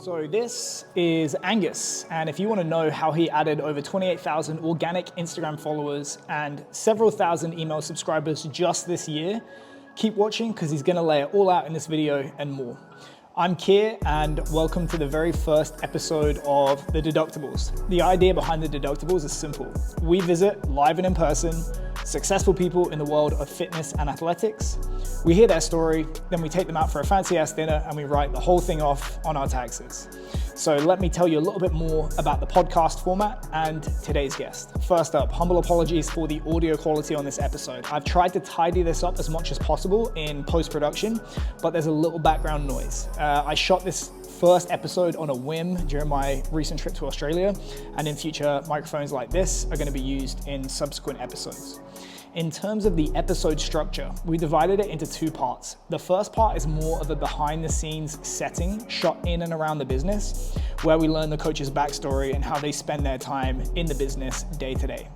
So this is Angus, and if you want to know how he added over 28,000 organic Instagram followers and several thousand email subscribers just this year, keep watching because he's going to lay it all out in this video and more. I'm Keir, and welcome to the very first episode of the Deductibles. The idea behind the Deductibles is simple. We visit live and in person successful people in the world of fitness and athletics. We hear their story, then we take them out for a fancy ass dinner and we write the whole thing off on our taxes. So let me tell you a little bit more about the podcast format and today's guest. First up, humble apologies for the audio quality on this episode. I've tried to tidy this up as much as possible in post-production, but there's a little background noise. I shot this first episode on a whim during my recent trip to Australia, and in future, microphones like this are going to be used in subsequent episodes. In terms of the episode structure, we divided it into two parts. The first part is more of a behind the scenes setting shot in and around the business, where we learn the coach's backstory and how they spend their time in the business day to day.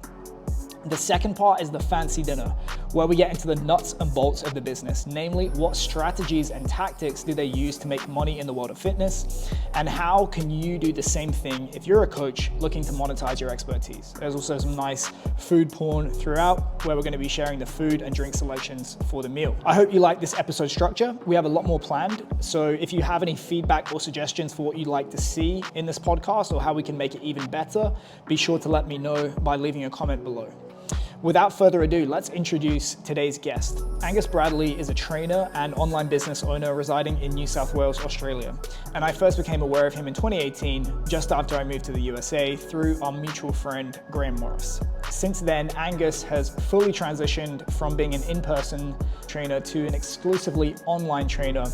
The second part is the fancy dinner, where we get into the nuts and bolts of the business, namely what strategies and tactics do they use to make money in the world of fitness, and how can you do the same thing if you're a coach looking to monetize your expertise. There's also some nice food porn throughout, where we're going to be sharing the food and drink selections for the meal. I hope you like this episode structure. We have a lot more planned, so if you have any feedback or suggestions for what you'd like to see in this podcast or how we can make it even better, be sure to let me know by leaving a comment below. Without further ado, let's introduce today's guest. Angus Bradley is a trainer and online business owner residing in New South Wales, Australia. And I first became aware of him in 2018, just after I moved to the USA through our mutual friend, Graham Morris. Since then, Angus has fully transitioned from being an in-person trainer to an exclusively online trainer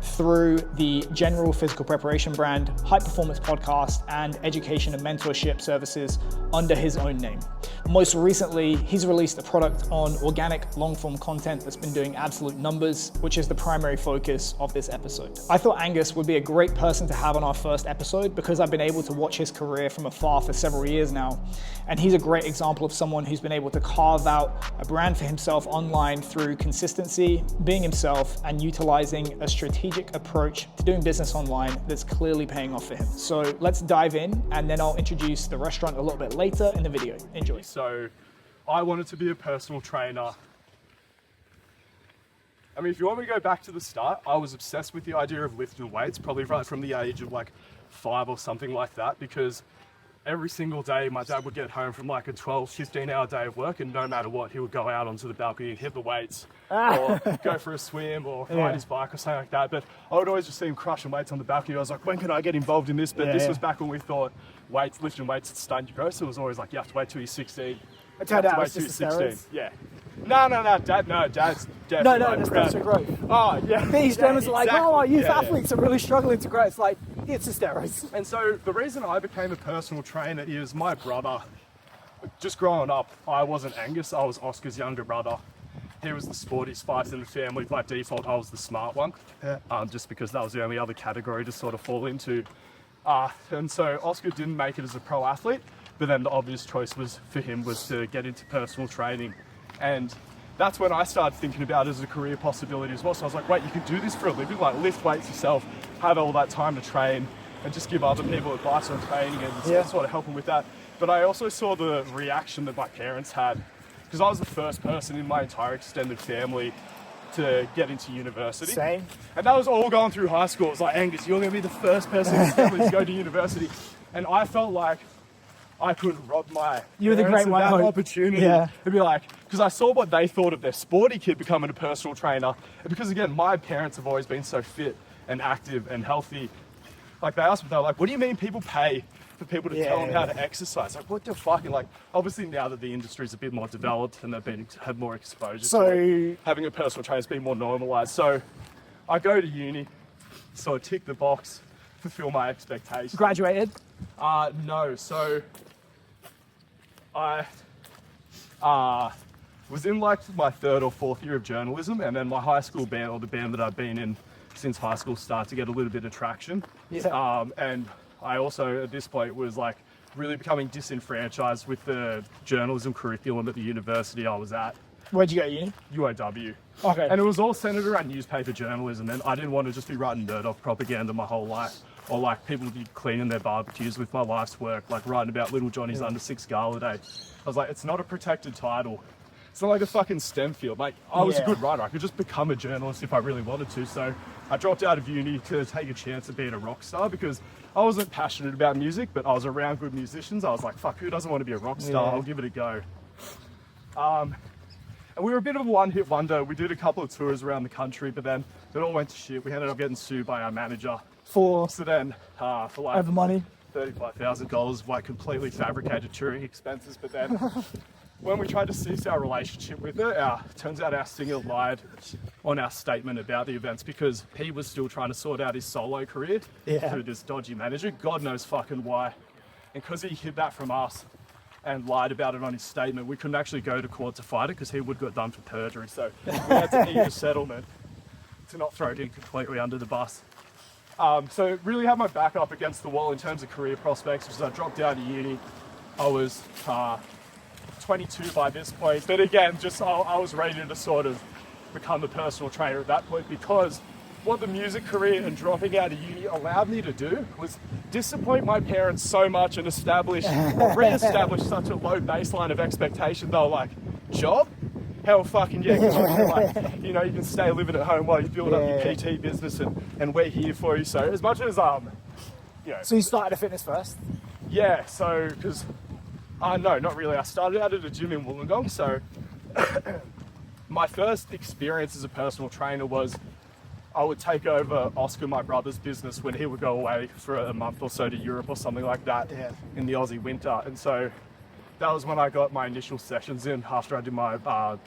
through the general physical preparation brand, high performance podcast, and education and mentorship services under his own name. Most recently, he's released a product on organic long-form content that's been doing absolute numbers, which is the primary focus of this episode. I thought Angus would be a great person to have on our first episode because I've been able to watch his career from afar for several years now. And he's a great example of someone who's been able to carve out a brand for himself online through consistency, being himself, and utilizing a strategic approach to doing business online that's clearly paying off for him. So let's dive in, and then I'll introduce the restaurant a little bit later in the video. Enjoy. So I wanted to be a personal trainer. I mean, if you want me to go back to the start, I was obsessed with the idea of lifting weights, probably right from the age of like 5 or something like that, because every single day my dad would get home from like a 12, 15 hour day of work, and no matter what, he would go out onto the balcony and hit the weights or go for a swim or ride his bike or something like that. But I would always just see him crushing weights on the balcony. I was like, when can I get involved in this? But this was back when we thought lifting weights is starting to grow. So it was always like, you have to wait till you're 16. I turned out it was just the steroids. Yeah. Dad's definitely. No, that's personal growth. Oh, yeah. These demons are like, our youth athletes are really struggling to grow. It's like, it's the steroids. And so the reason I became a personal trainer is my brother. Just growing up, I wasn't Angus, I was Oscar's younger brother. He was the sporty spice in the family. By default, I was the smart one, just because that was the only other category to sort of fall into. And so Oscar didn't make it as a pro athlete, but then the obvious choice for him was to get into personal training. And that's when I started thinking about it as a career possibility as well. So I was like, wait, you can do this for a living, like lift weights yourself, have all that time to train, and just give other people advice on training and sort of help them with that. But I also saw the reaction that my parents had, because I was the first person in my entire extended family to get into university. Same. And that was all going through high school. It was like, Angus, you're going to be the first person in the family to go to university. And I felt like I could rob my You were the great parents of one. that opportunity. Yeah. To be like, because I saw what they thought of their sporty kid becoming a personal trainer. And because again, my parents have always been so fit and active and healthy. Like they asked me, they're like, what do you mean people pay for people to tell them how to exercise? Like, what the fuck? And like, obviously now that the industry's a bit more developed and they've had more exposure to it, having a personal trainer has been more normalized. So I go to uni, sort of tick the box, fulfill my expectations. Graduated? No, so I was in like my 3rd or 4th year of journalism, and then my high school band, or the band that I've been in since high school, started to get a little bit of traction. And I also at this point was like really becoming disenfranchised with the journalism curriculum at the university I was at. Where'd you go to uni? UOW. Okay. And it was all centered around newspaper journalism, and I didn't want to just be writing nerd off propaganda my whole life. or like people be cleaning their barbecues with my life's work, like writing about Little Johnny's under 6 gala day. I was like, it's not a protected title. It's not like a fucking STEM field. Like, I was a good writer. I could just become a journalist if I really wanted to. So I dropped out of uni to take a chance at being a rock star because I wasn't passionate about music, but I was around good musicians. I was like, fuck, who doesn't want to be a rock star? I'll give it a go. And we were a bit of a one-hit wonder. We did a couple of tours around the country, but then it all went to shit. We ended up getting sued by our manager. For like over money? $35,000, like completely fabricated touring expenses. But then when we tried to cease our relationship with her, turns out our singer lied on our statement about the events because he was still trying to sort out his solo career through this dodgy manager. God knows fucking why. And because he hid that from us and lied about it on his statement, we couldn't actually go to court to fight it because he would have got done for perjury. So we had to eat a settlement to not throw it in completely under the bus. So really had my back up against the wall in terms of career prospects because I dropped out of uni. I was 22 by this point, but again, just I was ready to sort of become a personal trainer at that point because what the music career and dropping out of uni allowed me to do was disappoint my parents so much and re-establish such a low baseline of expectation. They were like, job? Hell fucking yeah, like, you know, you can stay living at home while you build up your PT business and we're here for you. So as much as, you know. So you started a fitness first? Yeah, so, because, no, not really. I started out at a gym in Wollongong, so my first experience as a personal trainer was I would take over Oscar, my brother's business, when he would go away for a month or so to Europe or something like that in the Aussie winter. And so that was when I got my initial sessions in after I did my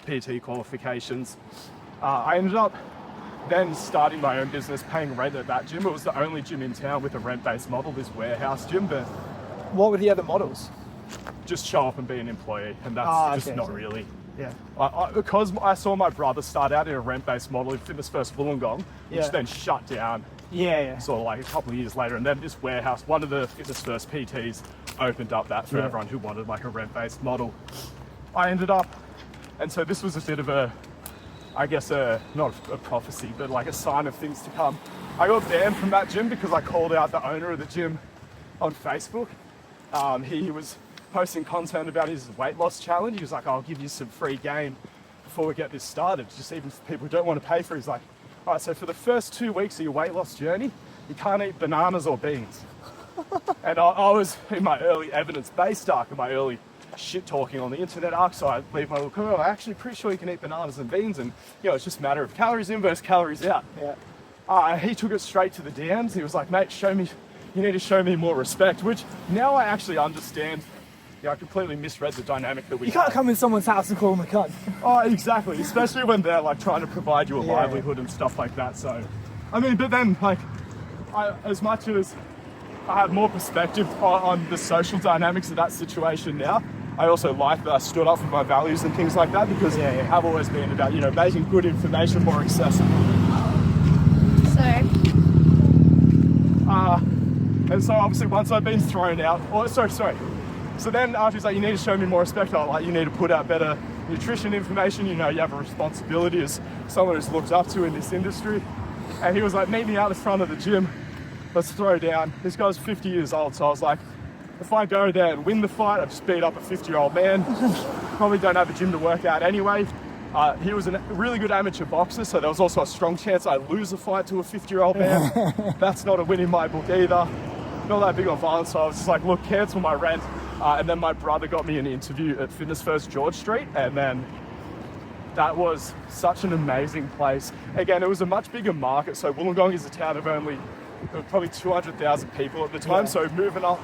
PT qualifications. I ended up then starting my own business, paying rent at that gym. It was the only gym in town with a rent-based model, this warehouse gym. But what were the other models? Just show up and be an employee, and that's just not really. Yeah. Because I saw my brother start out in a rent-based model in Fitness First Wollongong, which then shut down. Sort of like a couple of years later, and then this warehouse, one of the Fitness First PTs, opened up that for everyone who wanted like a rent-based model. I ended up, and so this was a bit of a, I guess not a prophecy, but like a sign of things to come. I got banned from that gym because I called out the owner of the gym on Facebook. He was posting content about his weight loss challenge. He was like, I'll give you some free game before we get this started. Just even for people who don't want to pay for it. He's like, all right, so for the first 2 weeks of your weight loss journey, you can't eat bananas or beans. And I was in my early evidence-based arc, in my early shit talking on the internet arc, so I leave my little comment, I'm actually pretty sure you can eat bananas and beans, and you know, it's just a matter of calories in versus calories out. He took it straight to the DMs. He was like, mate, you need to show me more respect, which now I actually understand. Yeah, I completely misread the dynamic that we You can't come in someone's house and call them a cunt. Oh, exactly. Especially when they're like trying to provide you a livelihood and stuff like that. So, I mean, but then like, as much as I have more perspective on the social dynamics of that situation now, I also like that I stood up for my values and things like that because I've always been about, you know, making good information more accessible. And so obviously once I've been thrown out, So then after he's like, you need to show me more respect, I like, you need to put out better nutrition information, you know, you have a responsibility as someone who's looked up to in this industry. And he was like, meet me out the front of the gym, let's throw down. This guy's 50 years old, so I was like, if I go there and win the fight, I've just beat up a 50-year-old man. Probably don't have a gym to work out anyway. He was a really good amateur boxer, so there was also a strong chance I'd lose a fight to a 50-year-old man. That's not a win in my book either. Not that big on violence, so I was just like, look, cancel my rent. And then my brother got me an interview at Fitness First George Street, and then that was such an amazing place. Again, it was a much bigger market, so Wollongong is a town of only probably 200,000 people at the time, so moving up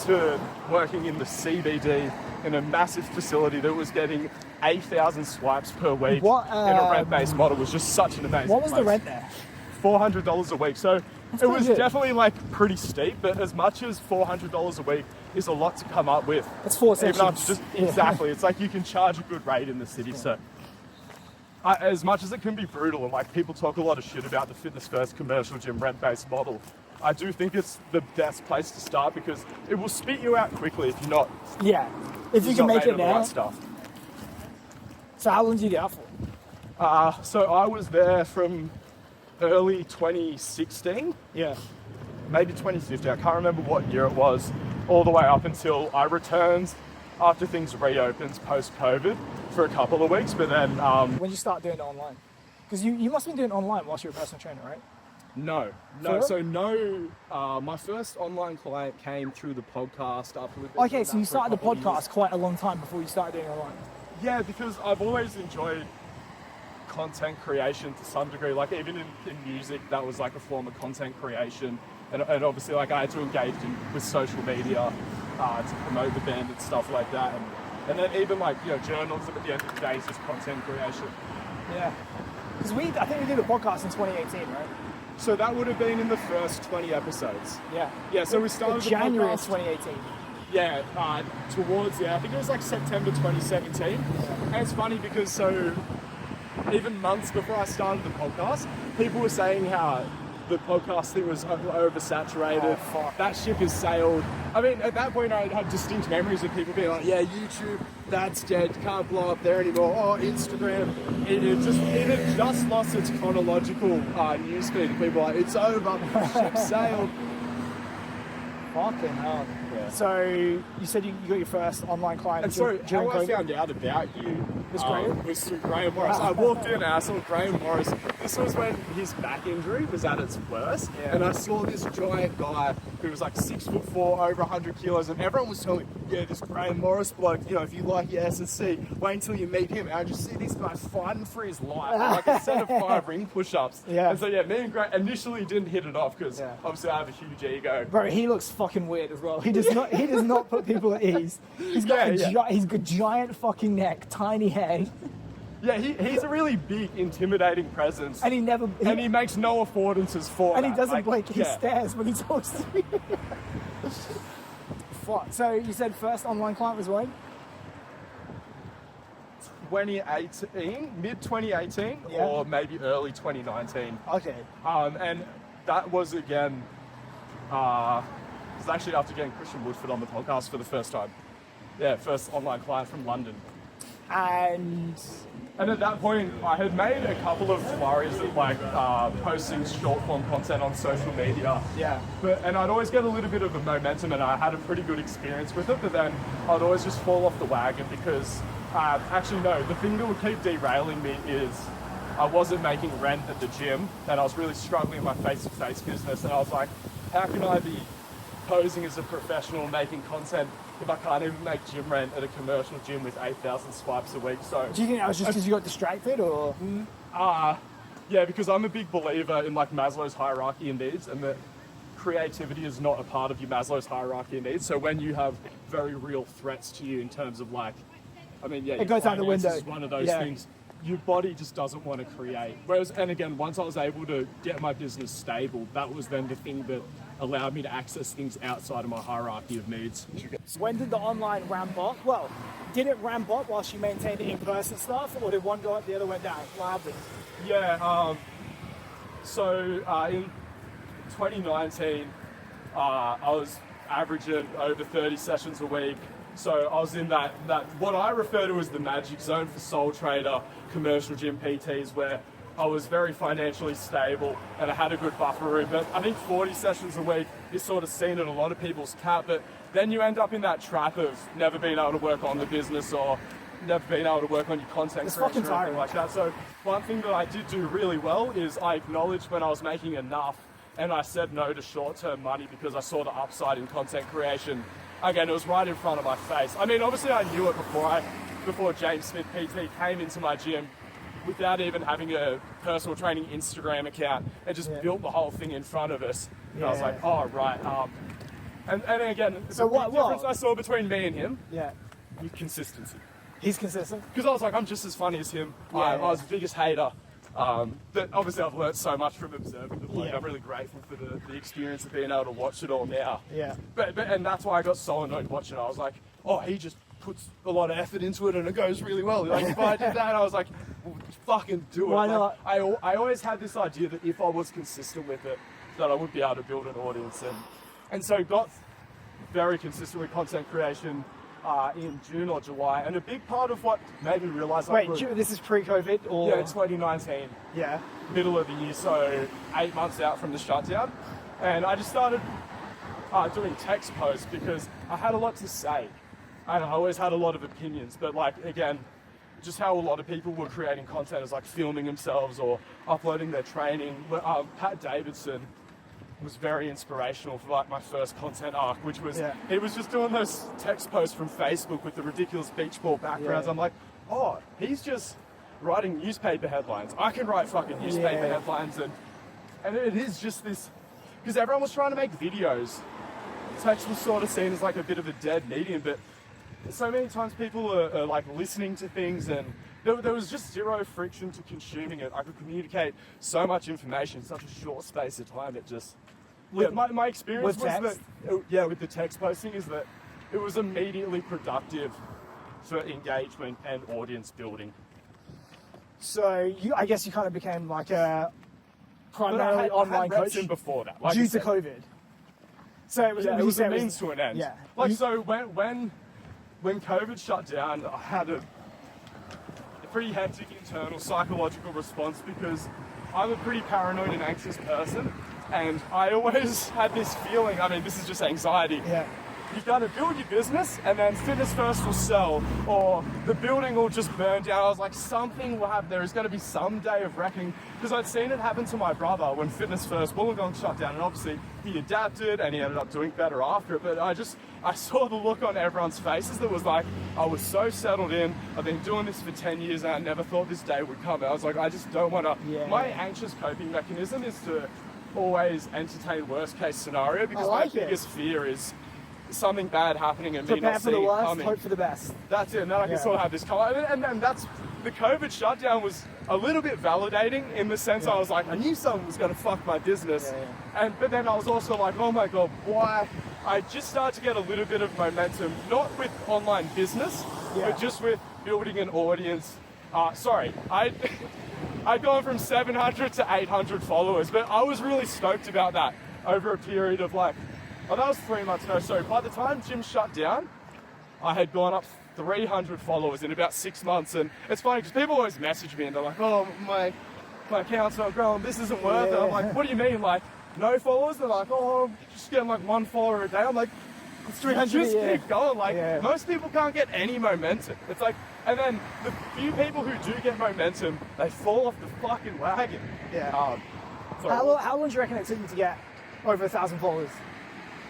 to working in the CBD in a massive facility that was getting 8,000 swipes per week in a rent-based model was just such an amazing What was place. the rent there? $400 a week. So it was definitely like pretty steep, but as much as $400 a week is a lot to come up with. That's 4 sessions. Exactly. It's like you can charge a good rate in the city. So as much as it can be brutal and like people talk a lot of shit about the Fitness First commercial gym rent-based model, I do think it's the best place to start because it will spit you out quickly if you're not. Yeah. If you can make it now. Right stuff. So how long did you get out for? So I was there from early 2016. Yeah. maybe 2015. I can't remember what year it was, all the way up until I returned after things reopened post-COVID for a couple of weeks. But then When did you start doing it online? Because you must have been doing it online whilst you were a personal trainer, right? No. My first online client came through the podcast after we've been Okay, doing so that you for a started the couple of podcast years. quite a long time before you started doing it online. Yeah, because I've always enjoyed content creation to some degree. Like even in music, that was like a form of content creation. And obviously like I had to engage with social media to promote the band and stuff like that. And then even like, journalism at the end of the day is just content creation. Yeah. Because I think we did a podcast in 2018, right? So that would have been in the first 20 episodes. Yeah. Yeah, so we started January the of podcast. 2018. Yeah, I think it was like September 2017. And it's funny because so even months before I started the podcast, people were saying how the podcast thing was oversaturated. Oh, fuck. That ship has sailed. I mean, at that point, I had distinct memories of people being like, yeah, YouTube, that's dead, can't blow up there anymore. Oh, Instagram, it had just lost its chronological newsfeed. And people were like, it's over, ship sailed. Fucking hell. Yeah. So you said you got your first online client And so during how I COVID? found out about you Was Graham? was through Graham Morris. I walked in and I saw Graham Morris. This was when his back injury was at its worst. Yeah. And I saw this giant guy who was like 6'4", over 100 kilos. And everyone was telling me, yeah, this Graham Morris bloke, if you like your S&C, wait until you meet him. And I just see this guy fighting for his life. Like a set of 5 ring push-ups. Yeah. And so yeah, me and Graham initially didn't hit it off because Yeah. obviously I have a huge ego. Bro, he looks fucking weird as well. He does not put people at ease. He's got he's got giant fucking neck, tiny head, Yeah, he's a really big, intimidating presence. and he makes no affordances for and he that. doesn't Like, blink. He yeah. stares when he talks to you. Fuck. So you said first online client was when? 2018, mid 2018, Yeah. or maybe early 2019. Okay. And that was again, it was actually after getting Christian Woodford on the podcast for the first time. Yeah, first online client from London. And And at that point, I had made a couple of flurries of posting short form content on social media. yeah. And I'd always get a little bit of a momentum, and I had a pretty good experience with it. But then I'd always just fall off the wagon because, the thing that would keep derailing me is I wasn't making rent at the gym, and I was really struggling in my face-to-face business. And I was like, how can I be posing as a professional, making content if I can't even make gym rent at a commercial gym with 8,000 swipes a week? So Do you think that was just because you got distracted, or? yeah, because I'm a big believer in Maslow's hierarchy of needs, and that creativity is not a part of your Maslow's hierarchy of needs. So when you have very real threats to you in terms of It goes out the window. is one of those Yeah. things. Your body just doesn't want to create. Whereas, and again, once I was able to get my business stable, that was then the thing that allowed me to access things outside of my hierarchy of needs. When did the online ramp up? Well, did it ramp up whilst you maintained the in-person stuff, or did one go up, the other went down? What happened? Yeah, in 2019, I was averaging over 30 sessions a week. So I was in that what I refer to as the magic zone for sole trader commercial gym PTs, where I was very financially stable and I had a good buffer room. But I think 40 sessions a week is sort of seen at a lot of people's cap. But then you end up in that trap of never being able to work on the business or never being able to work on your content It's creation fucking or anything tiring. like that. So one thing that I did do really well is I acknowledged when I was making enough, and I said no to short-term money because I saw the upside in content creation. Again, it was right in front of my face. I mean, obviously I knew it before James Smith PT came into my gym without even having a personal training Instagram account, and just built the whole thing in front of us. And I was Yeah. like, oh, right. And again, So the what- difference I saw between me and him, Yeah. consistency. He's consistent. Because I was like, I'm just as funny as him. I was the biggest hater. But obviously I've learned so much from observing the bloke. Yeah. I'm really grateful for the experience of being able to watch it all now. Yeah. And that's why I got so annoyed watching it. I was like, oh, he just puts a lot of effort into it and it goes really well. Like, if I did that, I was like, well, fucking do it. Why Like, not? I always had this idea that if I was consistent with it, that I would be able to build an audience. And so got very consistent with content creation in June or July. And a big part of what made me realise Wait, this is pre-COVID, or? yeah, 2019, Yeah. middle of the year, so 8 months out from the shutdown. And I just started doing text posts because I had a lot to say. And I always had a lot of opinions, but like, again, just how a lot of people were creating content is like filming themselves or uploading their training. Pat Davidson was very inspirational for like my first content arc, which was, it was just doing those text posts from Facebook with the ridiculous beach ball backgrounds. I'm like, oh, he's just writing newspaper headlines. I can write fucking newspaper headlines. And it is just this, because everyone was trying to make videos. Text was sort of seen as like a bit of a dead medium, but so many times people are like listening to things, and there was just zero friction to consuming it. I could communicate so much information in such a short space of time. It just, my experience with was text? that, with the text posting, is that it was immediately productive for engagement and audience building. So I guess you kind of became like a primarily online coach before that, like due to COVID. So it was, it was a means to an end. Yeah. Like, so when COVID shut down, I had a pretty hectic internal psychological response because I'm a pretty paranoid and anxious person, and I always had this feeling, I mean, this is just anxiety. Yeah. You've got to build your business, and then Fitness First will sell, or the building will just burn down. I was like, something will happen. There is going to be some day of reckoning, because I'd seen it happen to my brother when Fitness First Wollongong shut down, and obviously he adapted and he ended up doing better after it. But I saw the look on everyone's faces that was like, I was so settled in. I've been doing this for 10 years, and I never thought this day would come. And I was like, I just don't want to. Yeah. My anxious coping mechanism is to always entertain worst case scenario, because my biggest fear is something bad happening and me not seeing it coming. Prepare for the worst, hope for the best. That's it, and then I can sort of have this come. And then that's, the COVID shutdown was a little bit validating in the sense I was like, I knew something was going to fuck my business. But then I was also like, oh my God, why? I just started to get a little bit of momentum, not with online business, but just with building an audience. I'd gone from 700 to 800 followers, but I was really stoked about that over a period of like, that was 3 months ago. So by the time gym shut down, I had gone up 300 followers in about 6 months. And it's funny because people always message me and they're like, oh, my account's not growing, this isn't worth it. I'm like, what do you mean? Like, no followers? They're like, oh, I'm just getting like 1 follower a day. I'm like, it's 300. Just keep going. Like, most people can't get any momentum. It's like, and then the few people who do get momentum, they fall off the fucking wagon. How long do you reckon it took you to get over 1,000 followers?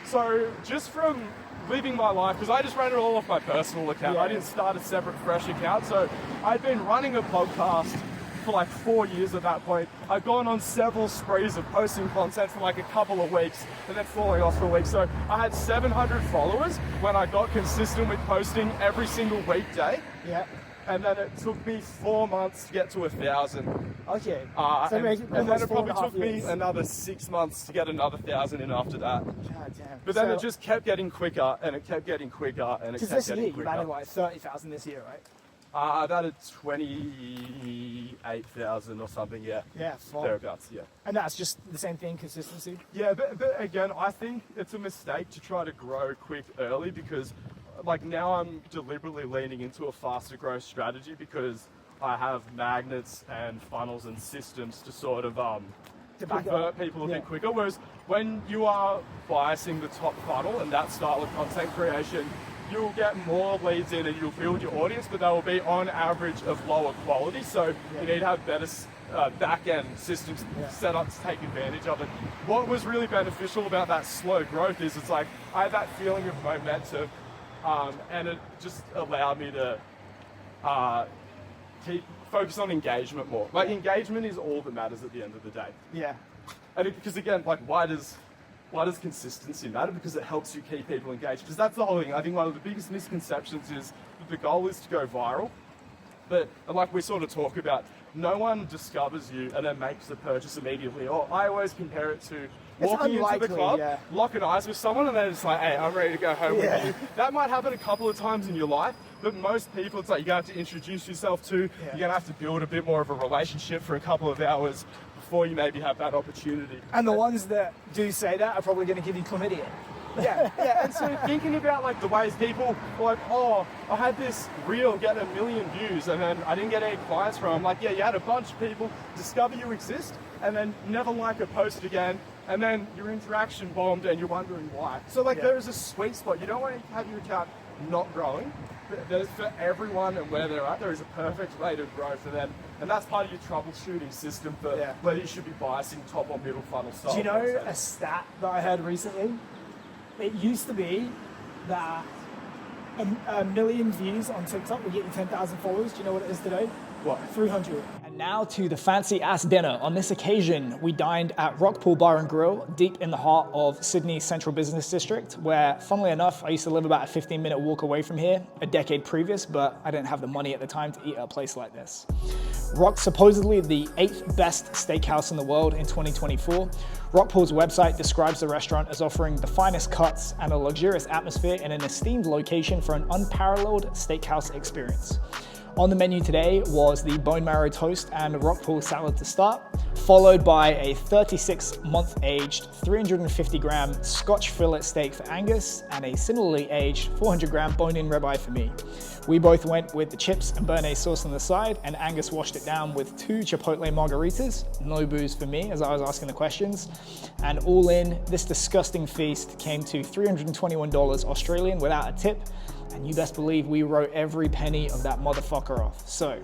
So just from living my life, because I just ran it all off my personal account. I didn't start a separate fresh account. So I'd been running a podcast for like 4 years at that point. I'd gone on several sprees of posting content for like a couple of weeks and then falling off for a week. So I had 700 followers when I got consistent with posting every single weekday. Yeah. And then it took me 4 months to get to 1,000. Okay. And then it probably took me another 6 months to get another 1,000 in after that. God damn. But then it just kept getting quicker, and it kept getting quicker, and it kept getting quicker. You've added like 30,000 this year, right? I've added 28,000 or something, yeah. Yeah, fine. Thereabouts, yeah. And that's just the same thing, consistency? Yeah, but again, I think it's a mistake to try to grow quick early, because like now I'm deliberately leaning into a faster growth strategy because I have magnets and funnels and systems to sort of convert people a bit quicker. Whereas when you are biasing the top funnel and that style of content creation, you'll get more leads in and you'll build your audience, but they will be on average of lower quality. So you need to have better back-end systems set up to take advantage of it. What was really beneficial about that slow growth is it's like I had that feeling of momentum. And it just allowed me to keep focus on engagement more. Like engagement is all that matters at the end of the day. Yeah. And because again, like why does consistency matter? Because it helps you keep people engaged. Because that's the whole thing. I think one of the biggest misconceptions is that the goal is to go viral. But like we sort of talk about, no one discovers you and then makes a purchase immediately. Or I always compare it to walking into the club, locking eyes with someone, and then it's like, hey, I'm ready to go home with you. That might happen a couple of times in your life, but most people, it's like you're going to have to introduce yourself to, you're going to have to build a bit more of a relationship for a couple of hours before you maybe have that opportunity. And the ones that do say that are probably going to give you chlamydia. And so thinking about like the ways people are like, oh, I had this reel get 1 million views and then I didn't get any clients from it. I'm like, yeah, you had a bunch of people discover you exist and then never like a post again and then your interaction bombed and you're wondering why. So like there is a sweet spot. You don't want to have your account not growing. There's, for everyone and where they're at, there is a perfect way to grow for them. And that's part of your troubleshooting system for whether you should be biasing top or middle funnel style. Do you know a stat that I heard recently? It used to be that a million views on TikTok would get you 10,000 followers. Do you know what it is today? What? 300. And now to the fancy ass dinner. On this occasion, we dined at Rockpool Bar and Grill, deep in the heart of Sydney's Central Business District, where, funnily enough, I used to live about a 15-minute walk away from here a decade previous, but I didn't have the money at the time to eat at a place like this. Rock's supposedly the 8th best steakhouse in the world in 2024. Rockpool's website describes the restaurant as offering the finest cuts and a luxurious atmosphere in an esteemed location for an unparalleled steakhouse experience. On the menu today was the bone marrow toast and Rockpool salad to start, followed by a 36-month aged 350-gram Scotch fillet steak for Angus and a similarly aged 400-gram bone-in ribeye for me. We both went with the chips and béarnaise sauce on the side, and Angus washed it down with 2 Chipotle margaritas, no booze for me as I was asking the questions. And all in, this disgusting feast came to $321 Australian without a tip. And you best believe we wrote every penny of that motherfucker off. So,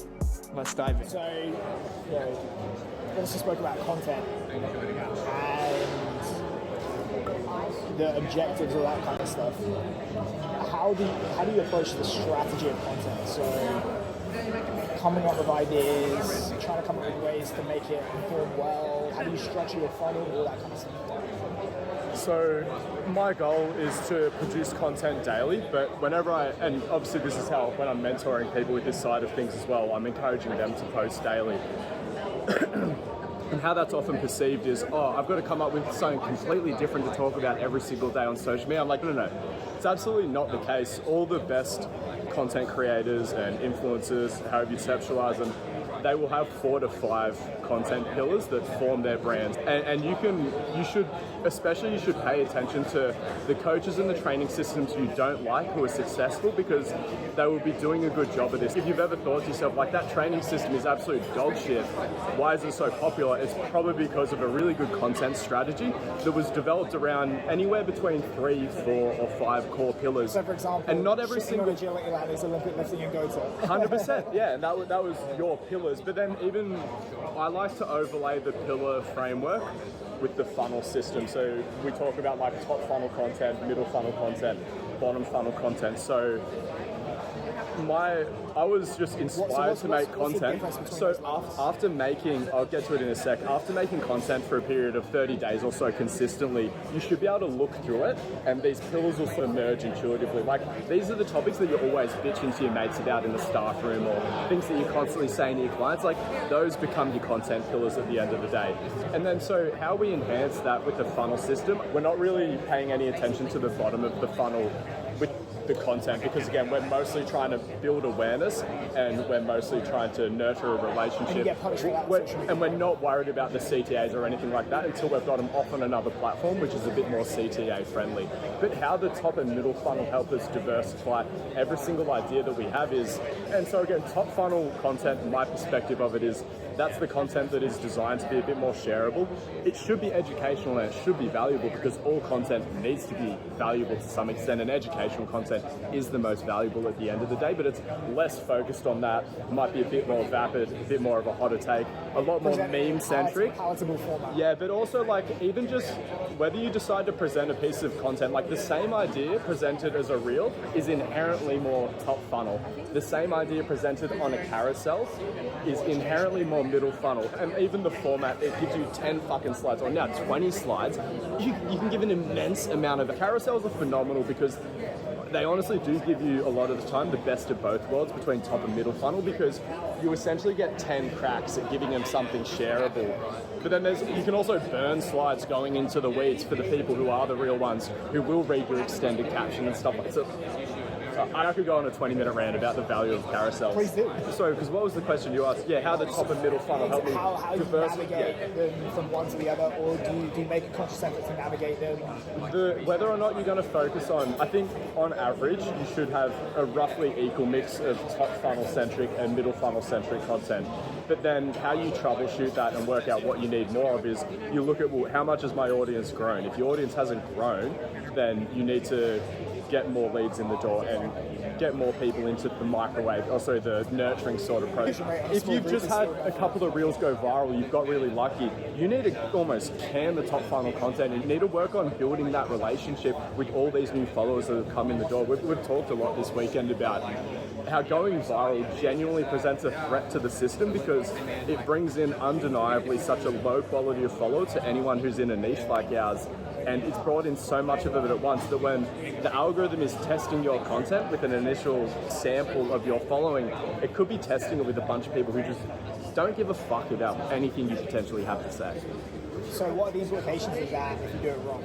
let's dive in. So, we also spoke about content and the objectives, all that kind of stuff. How do you approach the strategy of content? So, coming up with ideas, trying to come up with ways to make it perform well. How do you structure your funnel, all that kind of stuff? So my goal is to produce content daily, but and obviously this is how, when I'm mentoring people with this side of things as well, I'm encouraging them to post daily. And how that's often perceived is, I've got to come up with something completely different to talk about every single day on social media. I'm like, no. It's absolutely not the case. All the best content creators and influencers, however you conceptualize them, they will have 4 to 5 content pillars that form their brand. And you should pay attention to the coaches and the training systems you don't like who are successful, because they will be doing a good job of this. If you've ever thought to yourself, like, that training system is absolute dog shit, why is it so popular? It's probably because of a really good content strategy that was developed around anywhere between 3, 4, or 5 core pillars. So, for example, and not every single agility ladder is Olympic lifting and go-to. 100%, yeah, and that was your pillars. But then even I like to overlay the pillar framework with the funnel system. So we talk about like top funnel content, middle funnel content, bottom funnel content. So I was just inspired to make content. So after making, I'll get to it in a sec, after making content for a period of 30 days or so consistently, you should be able to look through it and these pillars will emerge intuitively. Like, these are the topics that you're always bitching to your mates about in the staff room, or things that you're constantly saying to your clients. Like, those become your content pillars at the end of the day. And then so how we enhance that with the funnel system, we're not really paying any attention to the bottom of the funnel with the content, because again, we're mostly trying to build awareness and we're mostly trying to nurture a relationship, and we're not worried about the CTAs or anything like that until we've got them off on another platform which is a bit more CTA friendly. But how the top and middle funnel help us diversify every single idea that we have is, and so again, top funnel content, my perspective of it is, that's the content that is designed to be a bit more shareable. It should be educational and it should be valuable, because all content needs to be valuable to some extent, and educational content is the most valuable at the end of the day, but it's less focused on that. It might be a bit more vapid, a bit more of a hotter take, a lot more meme-centric. Palatable format. Yeah, but also like even just whether you decide to present a piece of content, like the same idea presented as a reel is inherently more top funnel. The same idea presented on a carousel is inherently more middle funnel. And even the format, it gives you 10 fucking slides, or now 20 slides. You can give an immense amount of... Carousels are phenomenal because they honestly do give you a lot of the time the best of both worlds between top and middle funnel, because you essentially get 10 cracks at giving them something shareable. But then you can also burn slides going into the weeds for the people who are the real ones, who will read your extended caption and stuff like that. I could go on a 20-minute rant about the value of carousels. Please do. Sorry, because what was the question you asked? Yeah, how the top and middle funnel help me How you diversify. navigate them from one to the other, or do you make a conscious effort to navigate them? Whether or not you're going to focus on, I think on average, you should have a roughly equal mix of top funnel centric and middle funnel centric content. But then how you troubleshoot that and work out what you need more of is you look at, well, how much has my audience grown? If your audience hasn't grown, then you need to get more leads in the door and get more people into the microwave, also the nurturing sort of approach. If you've just had a couple of reels go viral, you've got really lucky, you need to almost can the top funnel content. You need to work on building that relationship with all these new followers that have come in the door. We've talked a lot this weekend about how going viral genuinely presents a threat to the system because it brings in undeniably such a low quality of follower to anyone who's in a niche like ours. And it's brought in so much of it at once that when the algorithm is testing your content with an initial sample of your following, it could be testing it with a bunch of people who just don't give a fuck about anything you potentially have to say. So what are the implications of that if you do it wrong?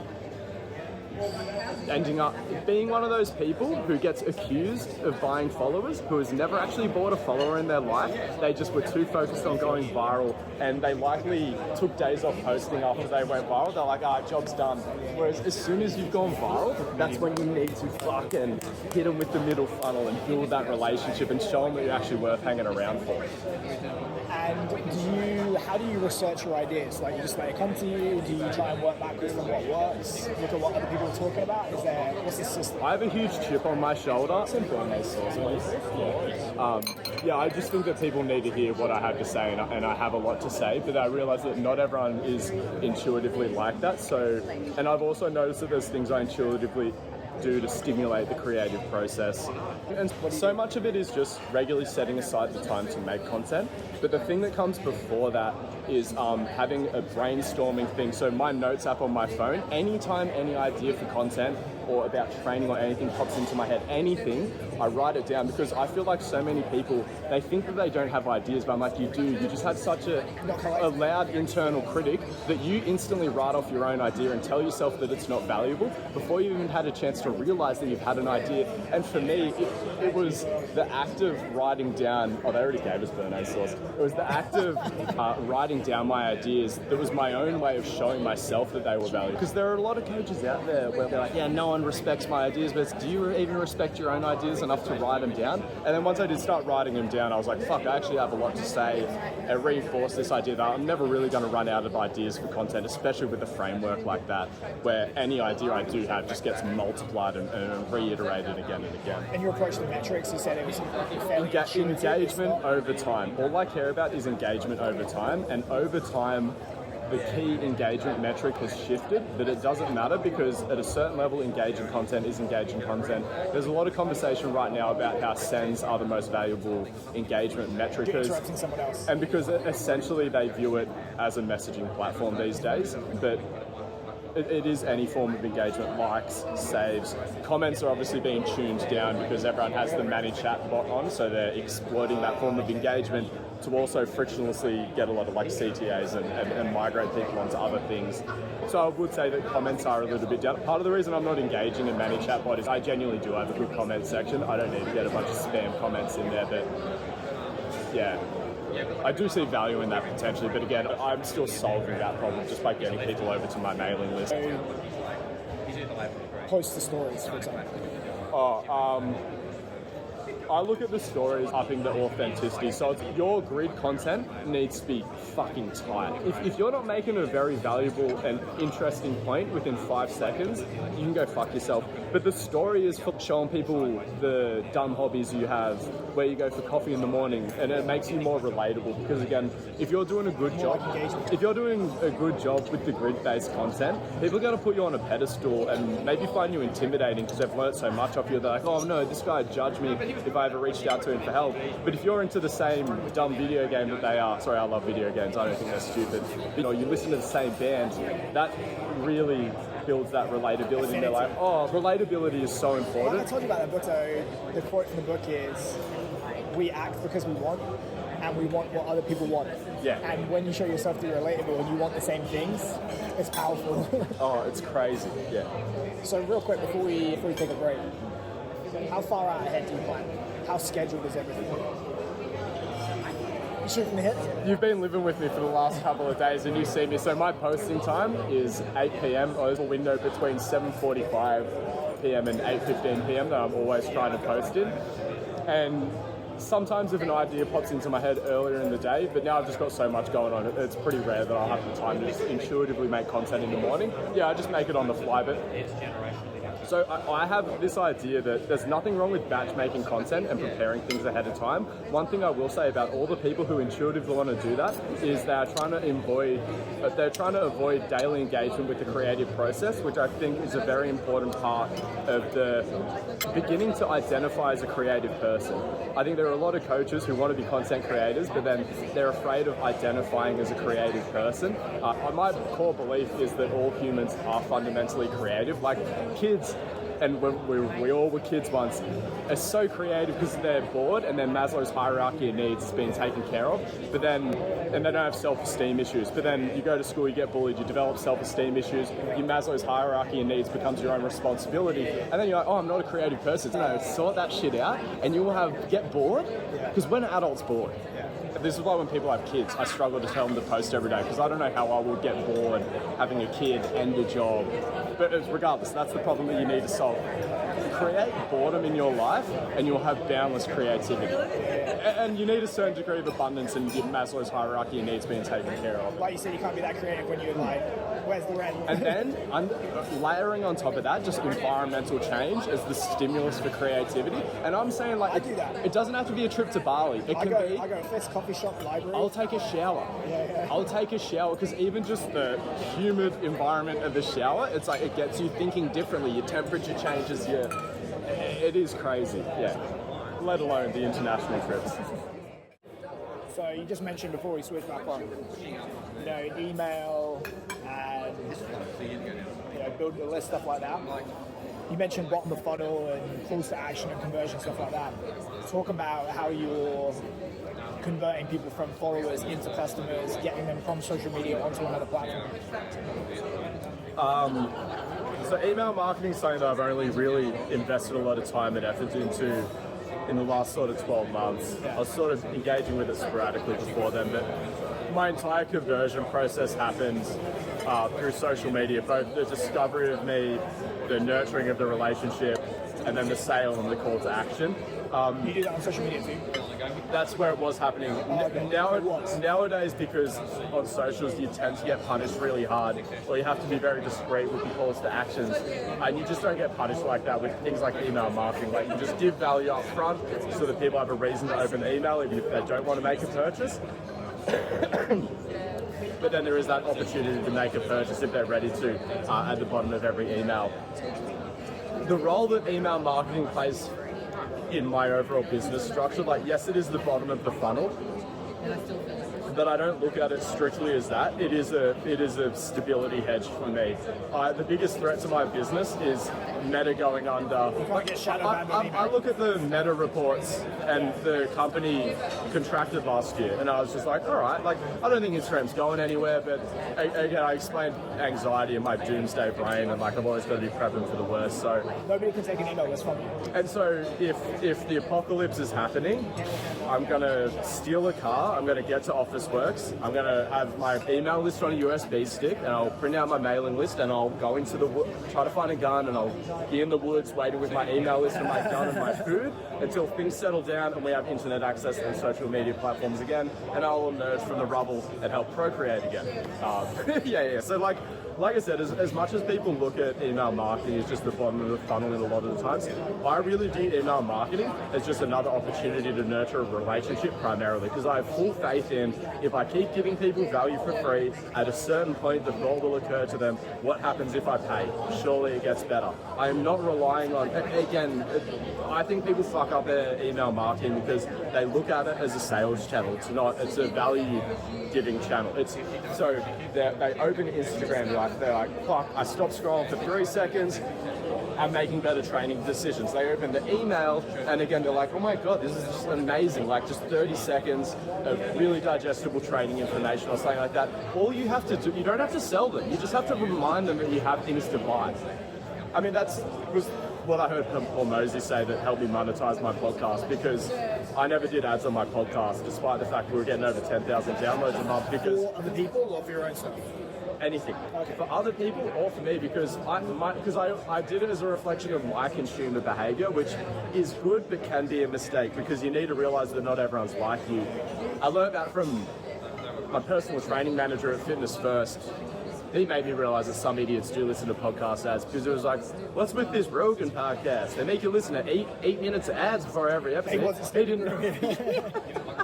Ending up being one of those people who gets accused of buying followers, who has never actually bought a follower in their life. They just were too focused on going viral, and they likely took days off posting after they went viral. They're like, job's done. Whereas as soon as you've gone viral, that's when you need to fucking hit them with the middle funnel and build that relationship and show them that you're actually worth hanging around for. And how do you research your ideas? Like, you just let it come to you? Do you try and work backwards from what works? Look at what other people are talking about? What's the system? I have a huge chip on my shoulder. Yeah, I just think that people need to hear what I have to say, and I have a lot to say, but I realise that not everyone is intuitively like that. So, and I've also noticed that there's things I intuitively do to stimulate the creative process. And so much of it is just regularly setting aside the time to make content. But the thing that comes before that is having a brainstorming thing. So my notes app on my phone, anytime any idea for content or about training or anything pops into my head, anything, I write it down because I feel like so many people, they think that they don't have ideas, but I'm like, you do. You just have such a loud internal critic that you instantly write off your own idea and tell yourself that it's not valuable before you even had a chance to realize that you've had an idea. And for me, it was the act of writing down, they already gave us Bernays sauce. It was the act of writing down my ideas that was my own way of showing myself that they were valuable. Because there are a lot of coaches out there where they're like, yeah, no one respects my ideas, but do you even respect your own ideas enough to write them down? And then once I did start writing them down, I was like, fuck, I actually have a lot to say, and reinforce this idea that I'm never really going to run out of ideas for content, especially with a framework like that, where any idea I do have just gets multiplied and reiterated again and again. And your approach to metrics, you said it was fairly intuitive. Engagement over time. All I care about is engagement over time, and over time, the key engagement metric has shifted, but it doesn't matter because at a certain level, engaging content is engaging content. There's a lot of conversation right now about how sends are the most valuable engagement metric. Interrupting someone else. And because essentially they view it as a messaging platform these days, but it is any form of engagement, likes, saves. Comments are obviously being tuned down because everyone has the managed chat bot on, so they're exploiting that form of engagement to also frictionlessly get a lot of like CTAs and migrate people onto other things. So I would say that comments are a little bit down. Part of the reason I'm not engaging in managed chat bot is I genuinely do have a good comment section. I don't need to get a bunch of spam comments in there, but yeah. I do see value in that potentially, but again, I'm still solving that problem just by getting people over to my mailing list. Post the stories, for example. I look at the stories upping the authenticity. So your grid content needs to be fucking tight. If you're not making a very valuable and interesting point within 5 seconds, you can go fuck yourself. But the story is for showing people the dumb hobbies you have, where you go for coffee in the morning, and it makes you more relatable. Because again, if you're doing a good job with the grid-based content, people are going to put you on a pedestal and maybe find you intimidating because they've learnt so much of you. They're like, oh no, this guy judged me if I ever reached out to him for help. But if you're into the same dumb video game that they are, sorry, I love video games, I don't think they're stupid. You know, you listen to the same band, that really builds that relatability. And they're like, oh, relatability is so important. Well, I told you about that book, so the quote from the book is, we act because we want, and we want what other people want. Yeah. And when you show yourself to be relatable and you want the same things, it's powerful. Oh, it's crazy, yeah. So real quick, before we take a break, How far out ahead do you plan? How scheduled is everything? You shoot from the hip? You've been living with me for the last couple of days and you see me. So my posting time is 8 p.m. or there's a window between 7:45 p.m. and 8:15 p.m. that I'm always trying to post in. And sometimes if an idea pops into my head earlier in the day, but now I've just got so much going on, it's pretty rare that I'll have the time to just intuitively make content in the morning. Yeah, I just make it on the fly, but so I have this idea that there's nothing wrong with batch making content and preparing things ahead of time. One thing I will say about all the people who intuitively want to do that is they're trying to avoid daily engagement with the creative process, which I think is a very important part of the beginning to identify as a creative person. I think there are a lot of coaches who want to be content creators, but then they're afraid of identifying as a creative person. My core belief is that all humans are fundamentally creative. Like kids, and when we all were kids once, are so creative because they're bored and then Maslow's hierarchy of needs is being taken care of, and they don't have self-esteem issues. But then you go to school, you get bullied, you develop self-esteem issues, your Maslow's hierarchy of needs becomes your own responsibility, and then you're like, oh, I'm not a creative person. No, sort that shit out and you will get bored, because when are adults bored? This is why when people have kids, I struggle to tell them to post every day, because I don't know how I would get bored having a kid and a job. But regardless, that's the problem that you need to solve. Create boredom in your life and you'll have boundless creativity. And you need a certain degree of abundance and your Maslow's hierarchy of needs being taken care of. Like you said, you can't be that creative when you're like, where's the rent? And then layering on top of that, just environmental change as the stimulus for creativity. And I'm saying, like, I do that. It doesn't have to be a trip to Bali. It can be. I go first coffee shop, library. I'll take a shower. Yeah. I'll take a shower, because even just the humid environment of the shower, it's like it gets you thinking differently. Your temperature changes. It is crazy. Yeah. Let alone the international trips. So you just mentioned before we switch back on, email and building a list, stuff like that. You mentioned bottom of funnel and calls to action and conversion, stuff like that. Talk about how you're converting people from followers into customers, getting them from social media onto another platform. So email marketing is something that I've only really invested a lot of time and effort into in the last sort of 12 months. I was sort of engaging with it sporadically before then, but my entire conversion process happened through social media, both the discovery of me, the nurturing of the relationship, and then the sale and the call to action. You do that on social media too? That's where it was happening. Nowadays, because on socials you tend to get punished really hard, or you have to be very discreet with your calls to actions, and you just don't get punished like that with things like email marketing. Like, you just give value up front so that people have a reason to open the email even if they don't want to make a purchase. But then there is that opportunity to make a purchase if they're ready to at the bottom of every email. The role that email marketing plays in my overall business structure, like, yes, it is the bottom of the funnel, but I don't look at it strictly as that. It is a stability hedge for me. The biggest threat to my business is Meta going under. I look at the Meta reports, and the company contracted last year, and I was just like, all right, like, I don't think Instagram's going anywhere, but again, I explained anxiety in my doomsday brain, and like, I've always got to be prepping for the worst. So nobody can take an email list from you. And so if the apocalypse is happening, I'm gonna steal a car, I'm gonna get to Office Works, I'm gonna have my email list on a USB stick, and I'll print out my mailing list, and I'll go into try to find a gun, and I'll be in the woods waiting with my email list and my gun and my food until things settle down and we have internet access and social media platforms again, and I'll emerge from the rubble and help procreate again. Yeah. So like I said, as much as people look at email marketing as just the bottom of the funnel in a lot of the times, I really view email marketing as just another opportunity to nurture a relationship primarily, because I have full faith in, if I keep giving people value for free, at a certain point the thought will occur to them, what happens if I pay? Surely it gets better. I am not relying on, again, I think people fuck up their email marketing because they look at it as a sales channel. It's a value giving channel. So they open Instagram, they're like, fuck, I stopped scrolling for 3 seconds, I'm making better training decisions. They open the email, and again, they're like, oh my God, this is just amazing, like just 30 seconds of really digestible training information or something like that. All you have to do, you don't have to sell them, you just have to remind them that you have things to buy. I mean, what I heard Hormozy say that helped me monetize my podcast, because I never did ads on my podcast, despite the fact we were getting over 10,000 downloads a month. Because For other people or for your own stuff? anything, Okay. for other people or for me, because I did it as a reflection of my consumer behavior, which is good but can be a mistake, because you need to realize that not everyone's like you. I learned that from my personal training manager at Fitness First. He made me realize that some idiots do listen to podcast ads, because it was like, what's with this Rogan podcast? They make you listen to eight minutes of ads before every episode. He didn't.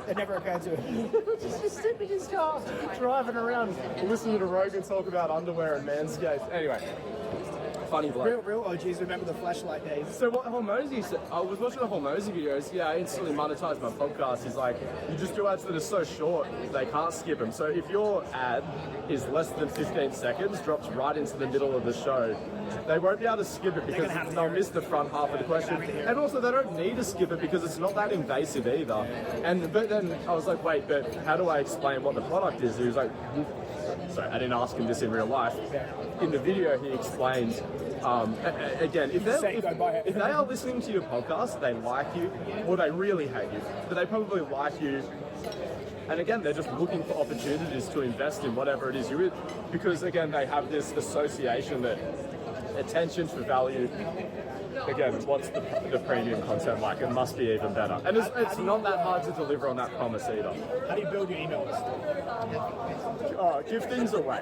It never occurred to him. Just sit in his car, driving around, listening to Rogan talk about underwear and Manscaped. Anyway, funny bloke. Real OGs remember the flashlight days. So what Hormozy said, I was watching the Hormozy videos, I instantly monetized my podcast. He's like, you just do ads that are so short, they can't skip them. So if your ad is less than 15 seconds, drops right into the middle of the show, they won't be able to skip it because they'll miss the front half of the question. And also they don't need to skip it because it's not that invasive either. But then I was like, wait, but how do I explain what the product is? He was like, sorry, I didn't ask him this in real life. In the video, he explains, again, if they are listening to your podcast, they like you, or they really hate you, but they probably like you. And again, they're just looking for opportunities to invest in whatever it is you're in, because again, they have this association that attention for value. Again, what's the premium content like? It must be even better. And it's not that hard to deliver on that promise either. How do you build your email list? Give things away.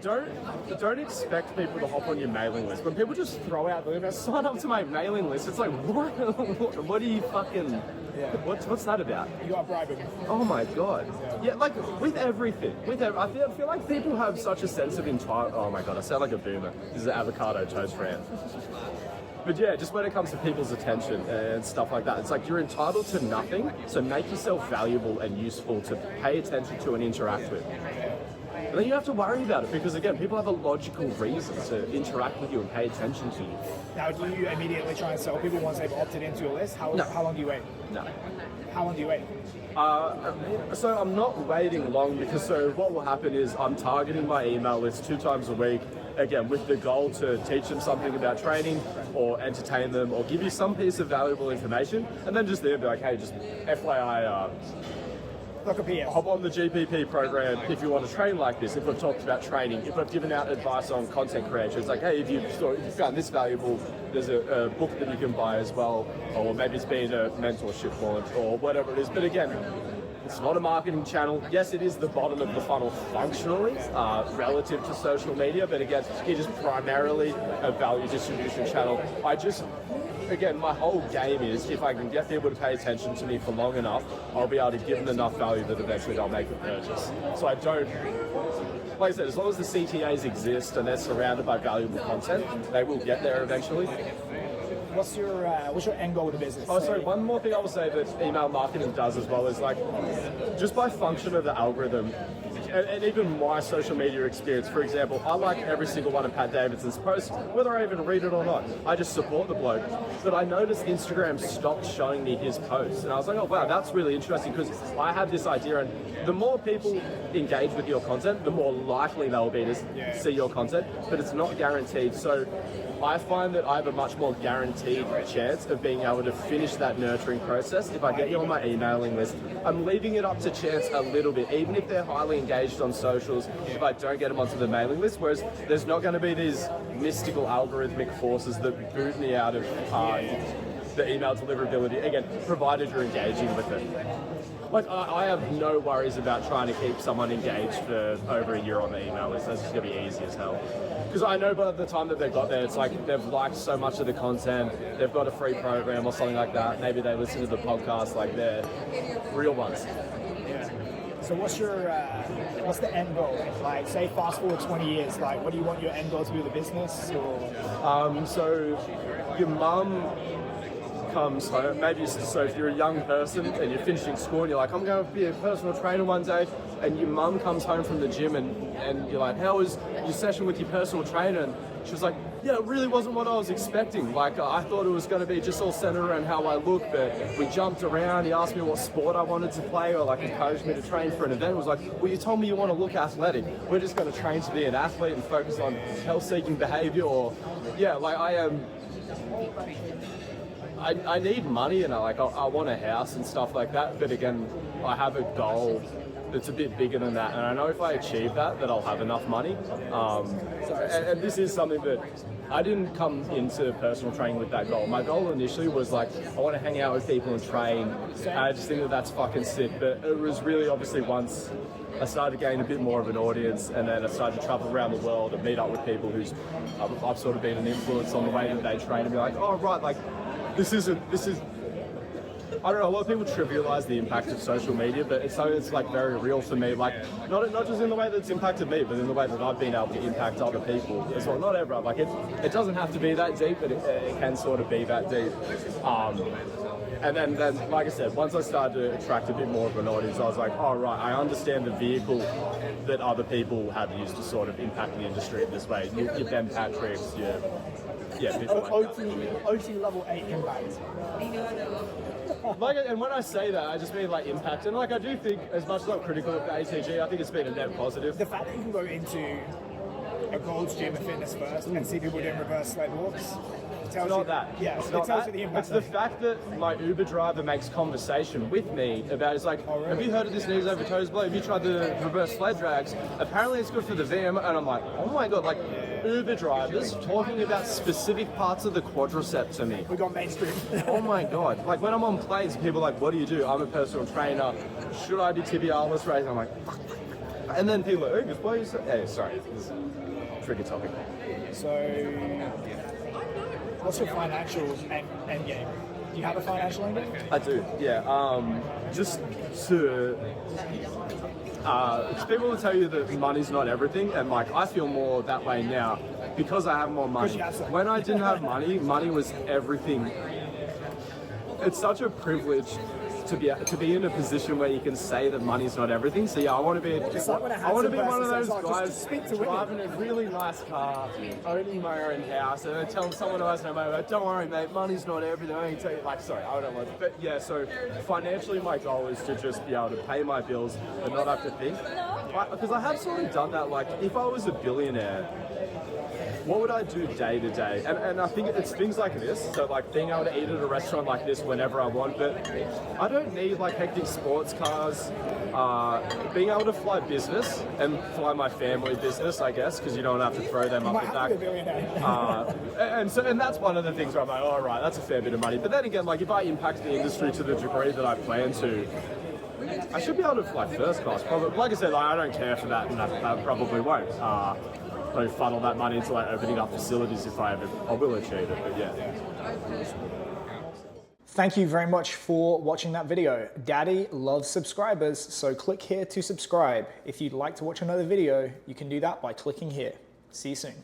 Don't expect people to hop on your mailing list. When people just throw out the sign up to my mailing list, it's like, what are you fucking... What's that about? You got to bribe him. Oh my god. Yeah, like with everything. I feel like people have such a sense of entitlement. Oh my god, I sound like a boomer. This is an avocado toast rant. But yeah, just when it comes to people's attention and stuff like that, it's like you're entitled to nothing, so make yourself valuable and useful to pay attention to and interact with. And then you have to worry about it, because again, people have a logical reason to interact with you and pay attention to you. Now, do you immediately try and sell people once they've opted into your list? How long do you wait? No. How long do you wait? So I'm not waiting long, because so what will happen is I'm targeting my email list 2 times a week, again with the goal to teach them something about training or entertain them or give you some piece of valuable information, and then just there be like, hey, just FYI, Look up here. hop on the GPP program if you want to train like this. If I've talked about training, if I've given out advice on content creation, it's like, hey, if you found this valuable, there's a book that you can buy as well, or maybe it's been a mentorship launch or whatever it is. But again, it's not a marketing channel. Yes, it is the bottom of the funnel functionally relative to social media, but again, it is primarily a value distribution channel. Again, my whole game is if I can get people to pay attention to me for long enough, I'll be able to give them enough value that eventually they'll make a purchase. So I don't, like I said, as long as the CTAs exist and they're surrounded by valuable content, they will get there eventually. What's your end goal with the business? Oh, sorry, one more thing I will say that email marketing does as well is like, just by function of the algorithm, and even my social media experience, for example, I like every single one of Pat Davidson's posts, whether I even read it or not. I just support the bloke. But I noticed Instagram stopped showing me his posts. And I was like, oh wow, that's really interesting, because I have this idea, and the more people engage with your content, the more likely they'll be to see your content, but it's not guaranteed. So I find that I have a much more guaranteed chance of being able to finish that nurturing process if I get you on my emailing list. I'm leaving it up to chance a little bit, even if they're highly engaged on socials, if I don't get them onto the mailing list, whereas there's not going to be these mystical algorithmic forces that boot me out of the email deliverability, again, provided you're engaging with it. Like, I have no worries about trying to keep someone engaged for over a year on the email list. That's just going to be easy as hell. Because I know by the time that they've got there, it's like they've liked so much of the content, they've got a free program or something like that. Maybe they listen to the podcast, like they're real ones. So what's the end goal? Like, say fast forward 20 years, like what do you want your end goal to be with the business? Or? So your mum comes home, maybe so if you're a young person and you're finishing school and you're like, I'm going to be a personal trainer one day, and your mum comes home from the gym and you're like, how was your session with your personal trainer? And she was like, yeah, it really wasn't what I was expecting. Like, I thought it was going to be just all centered around how I look, but we jumped around. He asked me what sport I wanted to play, or like encouraged me to train for an event. It was like, well, you told me you want to look athletic. We're just going to train to be an athlete and focus on health-seeking behavior. Or, yeah, like I am I need money, and I want a house and stuff like that. But again, I have a goal that's a bit bigger than that, and I know if I achieve that, I'll have enough money. And this is something that I didn't come into personal training with that goal. My goal initially was like, I want to hang out with people and train. And I just think that that's fucking sick. But it was really obviously once I started getting a bit more of an audience, and then I started to travel around the world and meet up with people who's I've sort of been an influence on the way that they train, and be like, oh right, like this is. I don't know, a lot of people trivialize the impact of social media, but it's something that's like very real for me. Like, not just in the way that it's impacted me, but in the way that I've been able to impact other people as well. Not everyone. Like, it doesn't have to be that deep, but it can sort of be that deep. And then, like I said, once I started to attract a bit more of an audience, I was like, oh right, I understand the vehicle that other people have used to sort of impact the industry in this way. Your Ben Patricks, people like that. OT level 8 impact. Like, and when I say that, I just mean like impact. And like, I do think, as much as I'm critical of the ATG, I think it's been a net positive. The fact that you can go into a Gold's Gym of Fitness first and see people doing reverse sled walks. It's not that. Yeah, it's it not tells that. you the impact. It's the fact that my Uber driver makes conversation with me about, it's like, have you heard of this knees over toes blow? Have you tried the reverse sled drags? Apparently it's good for the VM. And I'm like, oh my God, like Uber drivers talking about specific parts of the quadricep to me. We got mainstream. Oh my God. Like when I'm on planes, people are like, what do you do? I'm a personal trainer. Should I do tibialis raising? I'm like, and then people are like, Angus, what are you saying? Hey, sorry, this is a tricky topic. So, what's your financial end game? Do you have a financial end game? I do, yeah. Just to, people will tell you that money's not everything, and like I feel more that way now because I have more money. When I didn't have money, money was everything. It's such a privilege to be in a position where you can say that money's not everything. So yeah, I want to be one of those guys driving a really nice car, owning my own house, and then telling someone who has no money, like, don't worry mate, money's not everything. I can tell you, like, sorry, I don't want to. But yeah, so financially my goal is to just be able to pay my bills and not have to think. Because I have sort of done that, like if I was a billionaire, what would I do day to day? And I think it's things like this, so like being able to eat at a restaurant like this whenever I want, but I don't need like hectic sports cars. Being able to fly business and fly my family business, I guess, because you don't have to throw them up the back. And that's one of the things where I'm like, all right, that's a fair bit of money. But then again, like if I impact the industry to the degree that I plan to, I should be able to fly first class. Probably, like I said, I don't care for that, and I probably won't. Don't funnel that money into like opening up facilities if I will achieve it, but yeah. Thank you very much for watching that video. Daddy loves subscribers, so click here to subscribe. If you'd like to watch another video, you can do that by clicking here. See you soon.